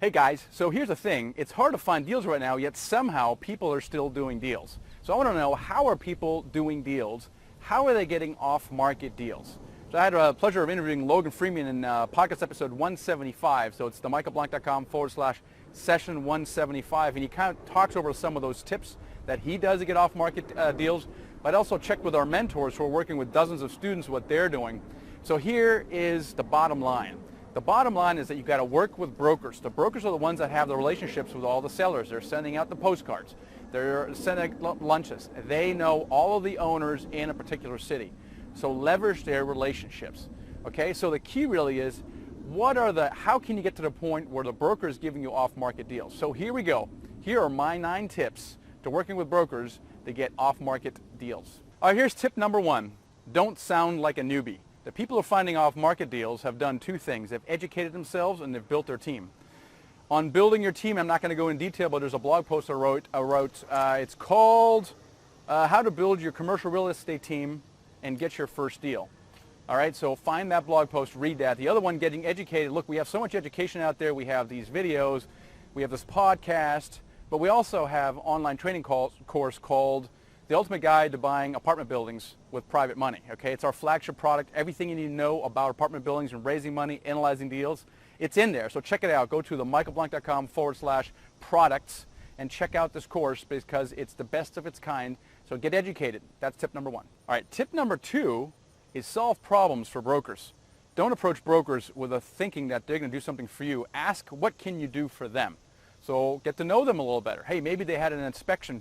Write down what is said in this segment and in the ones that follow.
Hey guys, so here's the thing. It's hard to find deals right now, yet somehow people are still doing deals. So I want to know, how are people doing deals? How are they getting off-market deals? So I had the pleasure of interviewing Logan Freeman in podcast episode 175. So it's themichaelblank.com/session 175. And he kind of talks over some of those tips that he does to get off-market deals. But also checked with our mentors who are working with dozens of students what they're doing. So here is the bottom line. The bottom line is that you've got to work with brokers. The brokers are the ones that have the relationships with all the sellers. They're sending out the postcards. They're sending lunches. They know all of the owners in a particular city. So leverage their relationships. Okay, so the key really is, how can you get to the point where the broker is giving you off-market deals? So here we go. Here are my 9 tips to working with brokers to get off-market deals. All right, here's tip number 1. Don't sound like a newbie. The people who are finding off-market deals have done 2 things. They've educated themselves and they've built their team. On building your team, I'm not going to go in detail, but there's a blog post I wrote. It's called How to Build Your Commercial Real Estate Team and Get Your First Deal. All right, so find that blog post, read that. The other one, getting educated. Look, we have so much education out there. We have these videos. We have this podcast. But we also have online training course called The Ultimate Guide to Buying Apartment Buildings with Private Money. Okay, it's our flagship product. Everything you need to know about apartment buildings and raising money, analyzing deals, it's in there. So check it out. Go to themichaelblank.com/products and check out this course because it's the best of its kind. So get educated. That's tip number 1. All right, tip number 2 is solve problems for brokers. Don't approach brokers with a thinking that they're going to do something for you. Ask, what can you do for them? So get to know them a little better. Hey, maybe they had an inspection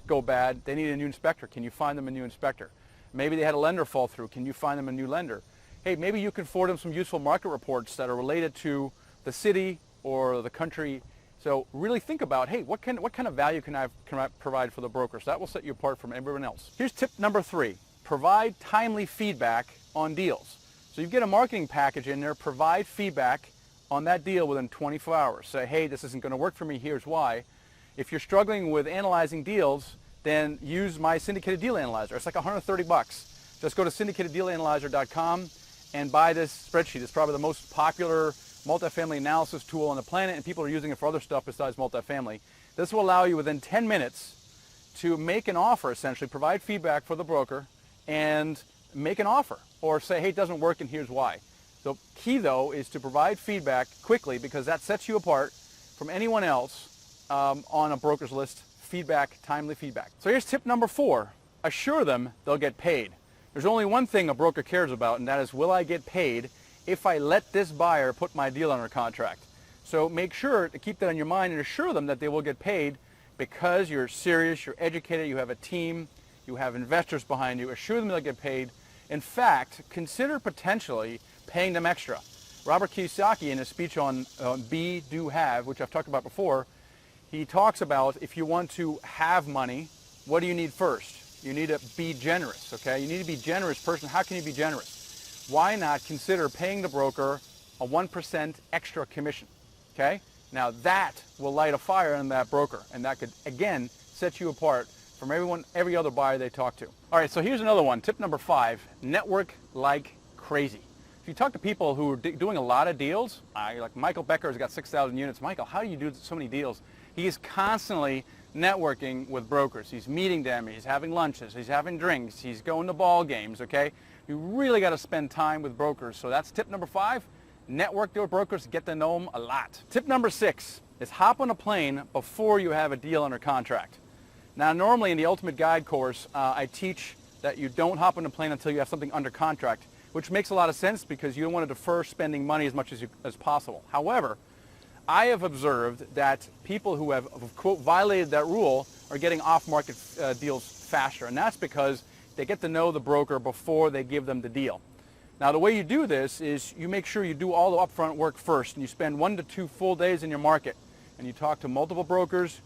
go bad. They need a new inspector. Can you find them a new inspector? Maybe they had a lender fall through. Can you find them a new lender? Hey, maybe you can forward them some useful market reports that are related to the city or the country. So really think about, hey, what kind of value can I provide for the brokers? That will set you apart from everyone else. Here's tip number 3. Provide timely feedback on deals. So you get a marketing package in there, provide feedback on that deal within 24 hours. Say, hey, this isn't going to work for me, here's why. If you're struggling with analyzing deals, then use my syndicated deal analyzer. It's like $130. Just go to syndicateddealanalyzer.com and buy this spreadsheet. It's probably the most popular multifamily analysis tool on the planet, and people are using it for other stuff besides multifamily. This will allow you within 10 minutes to make an offer, essentially, provide feedback for the broker, and make an offer. Or say, hey, it doesn't work and here's why. The key, though, is to provide feedback quickly because that sets you apart from anyone else on a broker's list. Feedback, timely feedback. So here's tip number 4. Assure them they'll get paid. There's only one thing a broker cares about, and that is, will I get paid if I let this buyer put my deal under contract? So make sure to keep that in your mind and assure them that they will get paid because you're serious, you're educated, you have a team, you have investors behind you. Assure them they'll get paid. In fact, consider potentially paying them extra. Robert Kiyosaki, in his speech on Be, Do, Have, which I've talked about before, he talks about if you want to have money, what do you need first? You need to be generous, okay? You need to be a generous person. How can you be generous? Why not consider paying the broker a 1% extra commission, okay? Now that will light a fire in that broker, and that could, again, set you apart from every other buyer they talk to. All right, so here's another one. Tip number 5, network like crazy. If you talk to people who are doing a lot of deals, like Michael Becker has got 6,000 units. Michael, how do you do so many deals? He is constantly networking with brokers. He's meeting them. He's having lunches. He's having drinks. He's going to ball games, okay? You really got to spend time with brokers. So that's tip number 5. Network with brokers, get to know them a lot. Tip number 6 is hop on a plane before you have a deal under contract. Now, normally in the Ultimate Guide course, I teach that you don't hop on a plane until you have something under contract, which makes a lot of sense because you don't want to defer spending money as much as possible. However, I have observed that people who have, quote, violated that rule are getting off-market deals faster, and that's because they get to know the broker before they give them the deal. Now, the way you do this is you make sure you do all the upfront work first, and you spend 1 to 2 full days in your market, and you talk to multiple brokers,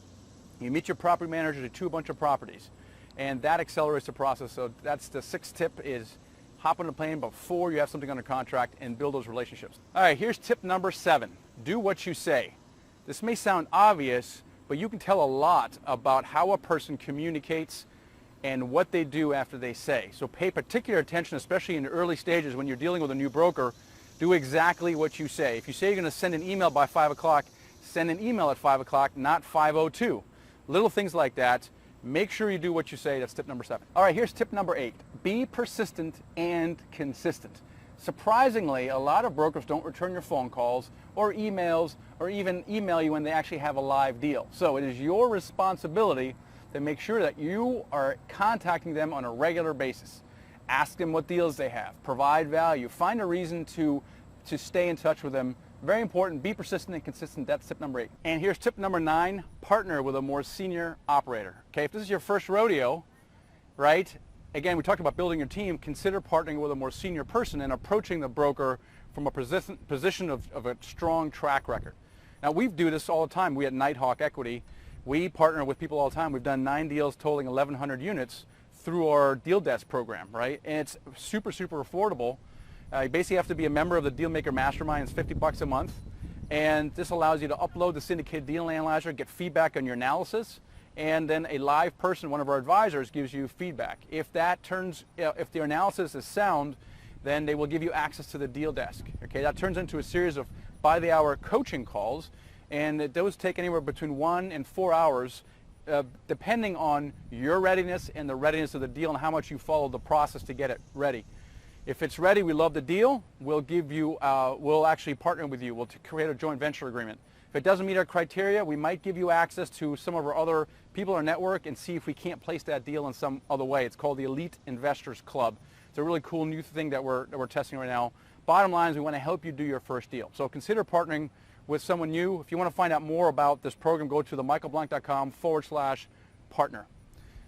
you meet your property manager to tour a bunch of properties, and that accelerates the process. So that's the 6th tip is hop on a plane before you have something under contract and build those relationships. All right, here's tip number 7. Do what you say. This may sound obvious, but you can tell a lot about how a person communicates and what they do after they say. So pay particular attention, especially in the early stages when you're dealing with a new broker. Do exactly what you say. If you say you're going to send an email by 5 o'clock, send an email at 5 o'clock, not 5:02. Little things like that. Make sure you do what you say. That's tip number 7. All right, here's tip number 8. Be persistent and consistent. Surprisingly, a lot of brokers don't return your phone calls or emails or even email you when they actually have a live deal. So it is your responsibility to make sure that you are contacting them on a regular basis. Ask them what deals they have. Provide value. Find a reason to stay in touch with them. Very important. Be persistent and consistent. That's tip number 8. And here's tip number 9. Partner with a more senior operator. Okay, if this is your first rodeo, right? Again, we talked about building your team. Consider partnering with a more senior person and approaching the broker from a position of a strong track record. Now, we do this all the time. We at Nighthawk Equity, we partner with people all the time. We've done 9 deals totaling 1,100 units through our deal desk program, right? And it's super, super affordable. You basically have to be a member of the Dealmaker Mastermind. It's $50 a month. And this allows you to upload the syndicated deal analyzer, get feedback on your analysis, and then a live person, one of our advisors, gives you feedback. If if the analysis is sound, then they will give you access to the deal desk. Okay, that turns into a series of by-the-hour coaching calls, and those take anywhere between 1 and 4 hours, depending on your readiness and the readiness of the deal and how much you follow the process to get it ready. If it's ready, we love the deal. We'll actually partner with you. We'll create a joint venture agreement. If it doesn't meet our criteria, we might give you access to some of our other people in our network and see if we can't place that deal in some other way. It's called the Elite Investors Club. It's a really cool new thing that we're testing right now. Bottom line is we want to help you do your first deal. So consider partnering with someone new. If you want to find out more about this program, go to themichaelblank.com/partner.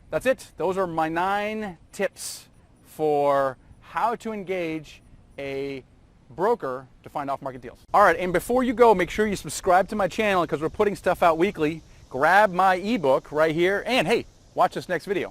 That's it. Those are my 9 tips for how to engage a broker to find off-market deals. All right, and before you go, make sure you subscribe to my channel because we're putting stuff out weekly. Grab my ebook right here, and hey, watch this next video.